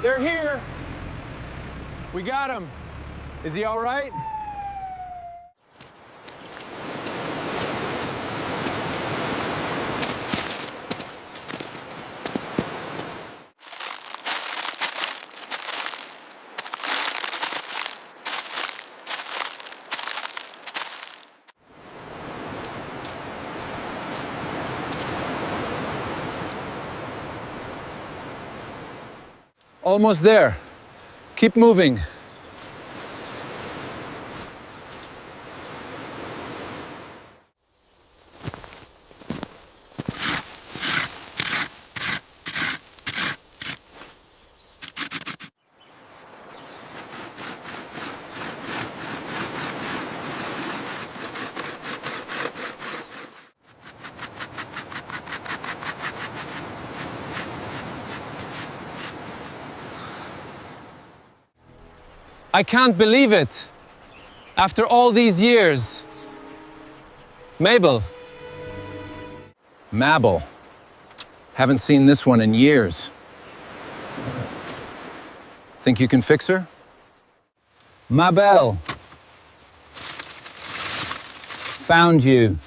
They're here. We got him. Is he all right? Almost there. Keep moving. I can't believe it. After all these years. Mabel. Mabel. Haven't seen this one in years. Think you can fix her? Mabel. Found you.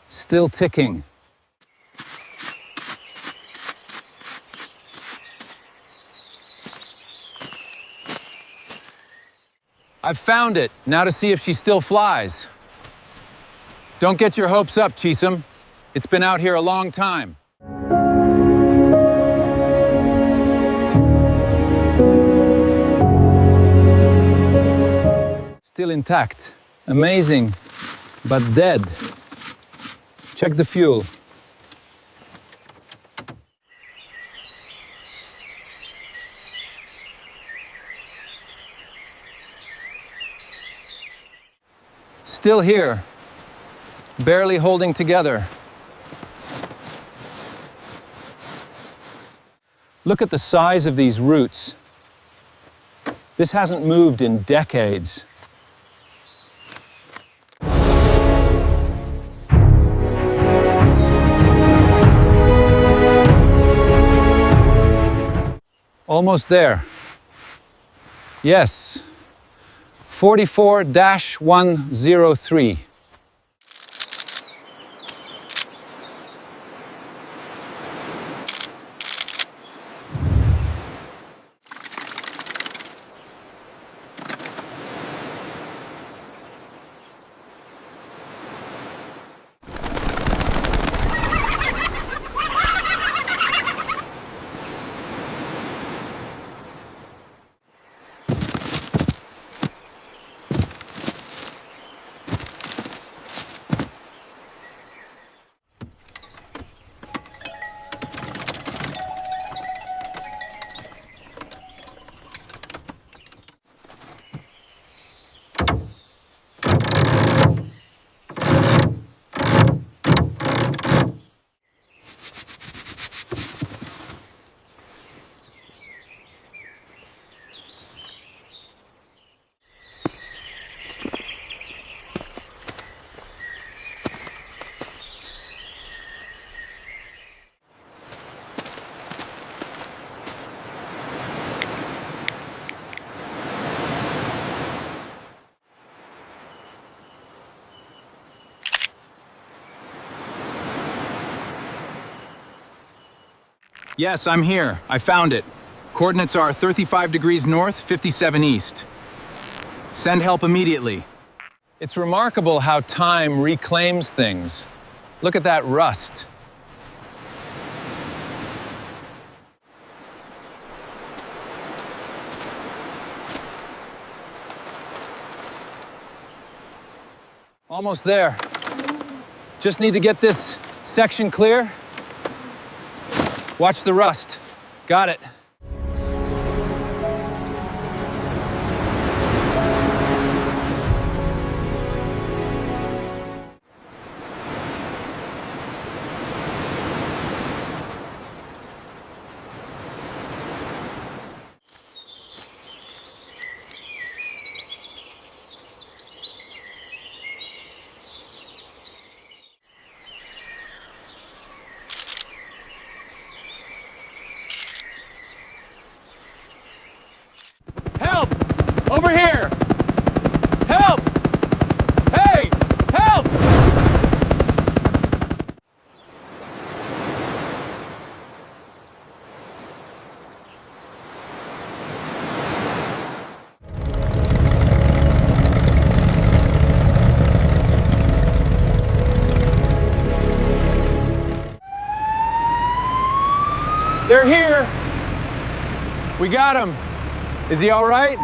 Still ticking. I've found it. Now to see if she still flies. Don't get your hopes up, Chisholm. It's been out here a long time. Still intact. Amazing, but dead. Check the fuel. Still here, barely holding together. Look at the size of these roots. This hasn't moved in decades. Almost there. Yes. 44-103. Yes, I'm here. I found it. Coordinates are 35 degrees north, 57 east. Send help immediately. It's remarkable how time reclaims things. Look at that rust. Almost there. Just need to get this section clear. Watch the rust. Got it. They're here. We got him. Is he all right?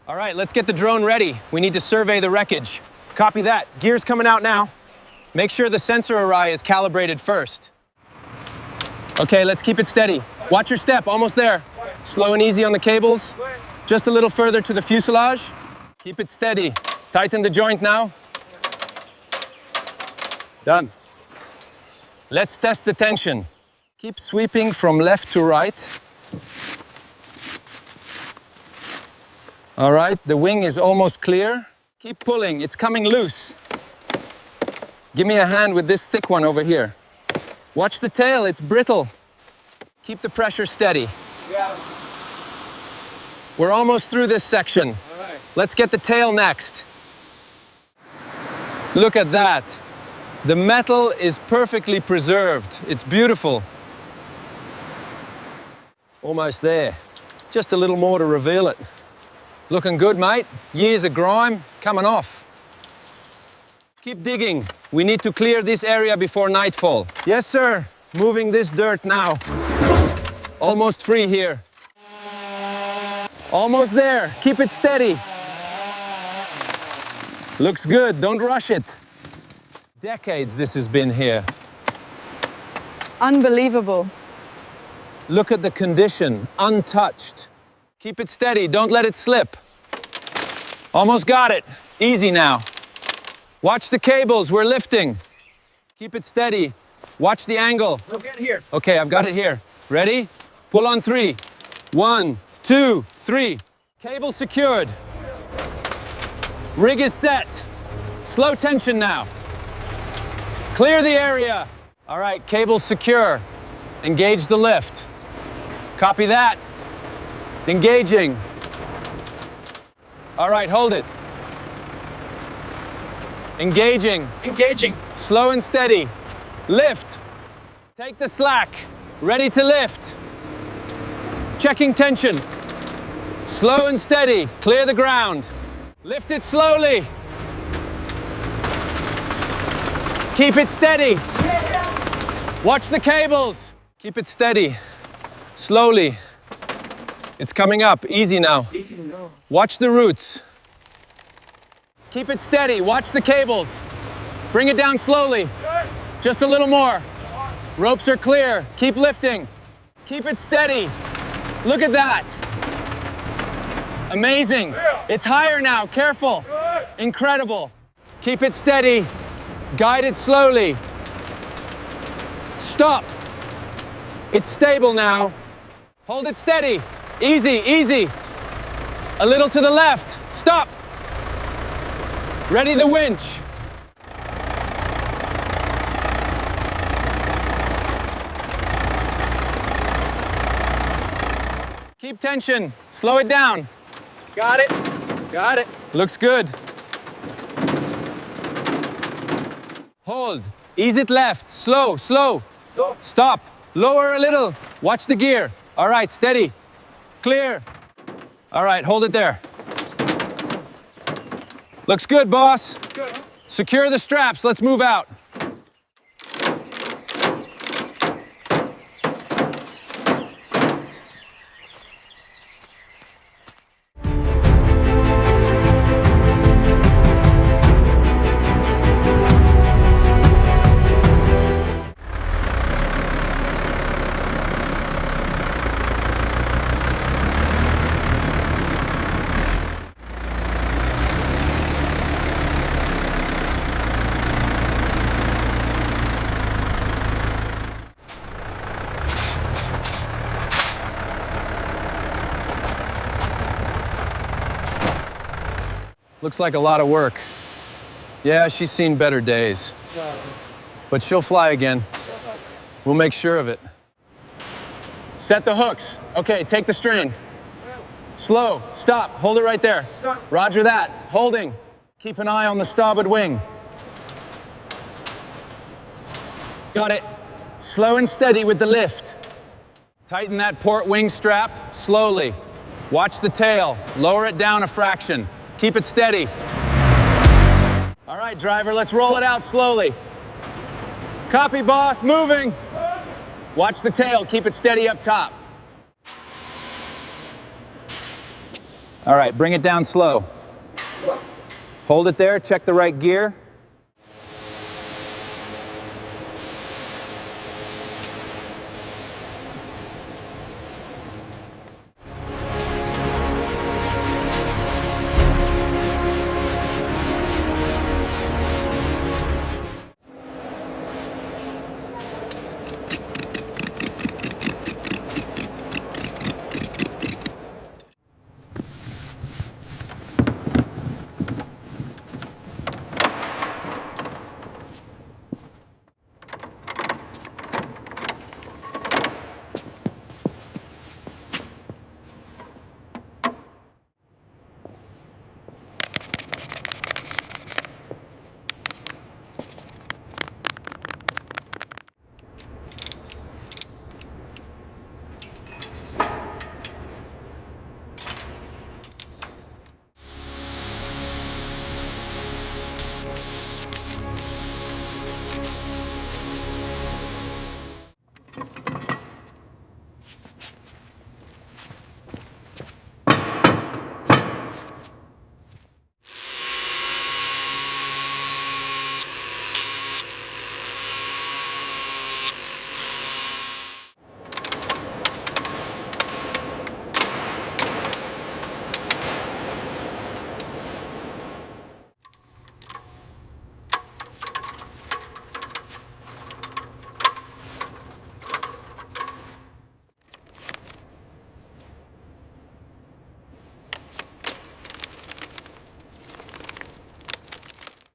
All right, let's get the drone ready. We need to survey the wreckage. Copy that. Gear's coming out now. Make sure the sensor array is calibrated first. Okay, let's keep it steady. Watch your step, almost there. Slow and easy on the cables. Just a little further to the fuselage. Keep it steady. Tighten the joint now. Done. Let's test the tension. Keep sweeping from left to right. All right, the wing is almost clear. Keep pulling, it's coming loose. Give me a hand with this thick one over here. Watch the tail, it's brittle. Keep the pressure steady. Yeah. We're almost through this section. All right. Let's get the tail next. Look at that. The metal is perfectly preserved. It's beautiful. Almost there. Just a little more to reveal it. Looking good, mate. Years of grime coming off. Keep digging. We need to clear this area before nightfall. Yes, sir. Moving this dirt now. Almost free here. Almost there. Keep it steady. Looks good. Don't rush it. Decades this has been here. Unbelievable. Look at the condition. Untouched. Keep it steady. Don't let it slip. Almost got it. Easy now. Watch the cables. We're lifting. Keep it steady. Watch the angle. Look at here. Okay, I've got it here. Ready? Pull on 3. 1, 2, 3. Cable secured. Rig is set. Slow tension now. Clear the area. All right, cable's secure. Engage the lift. Copy that. Engaging. All right, hold it. Engaging. Engaging. Slow and steady. Lift. Take the slack. Ready to lift. Checking tension. Slow and steady. Clear the ground. Lift it slowly. Keep it steady. Watch the cables. Keep it steady. Slowly. It's coming up. Easy now. Watch the roots. Keep it steady. Watch the cables. Bring it down slowly. Just a little more. Ropes are clear. Keep lifting. Keep it steady. Look at that. Amazing. It's higher now. Careful. Incredible. Keep it steady. Guide it slowly. Stop. It's stable now. Hold it steady. Easy, easy. A little to the left. Stop. Ready the winch. Keep tension. Slow it down. Got it. Got it. Looks good. Hold. Ease it left. Slow, slow. Stop. Lower a little. Watch the gear. All right, steady. Clear. All right, hold it there. Looks good, boss. Good. Secure the straps. Let's move out. Looks like a lot of work. Yeah, she's seen better days. But she'll fly again. We'll make sure of it. Set the hooks. Okay, take the strain. Slow. Stop. Hold it right there. Roger that. Holding. Keep an eye on the starboard wing. Got it. Slow and steady with the lift. Tighten that port wing strap slowly. Watch the tail. Lower it down a fraction. Keep it steady. All right, driver, let's roll it out slowly. Copy, boss. Moving. Watch the tail, keep it steady up top. All right, bring it down slow. Hold it there, check the right gear.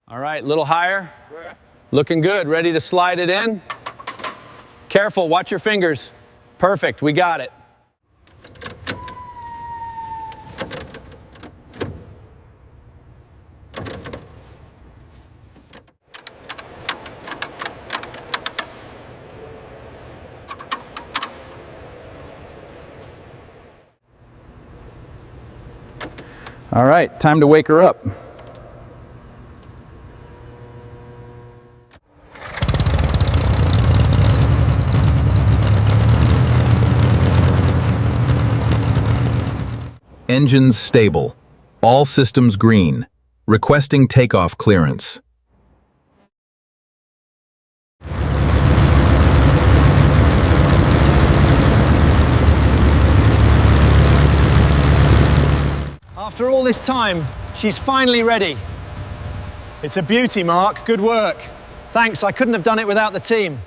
All right, a little higher. Looking good, ready to slide it in. Careful, watch your fingers. Perfect, we got it. All right, time to wake her up. Engines stable. All systems green. Requesting takeoff clearance. After all this time, she's finally ready. It's a beauty, Mark. Good work. Thanks, I couldn't have done it without the team.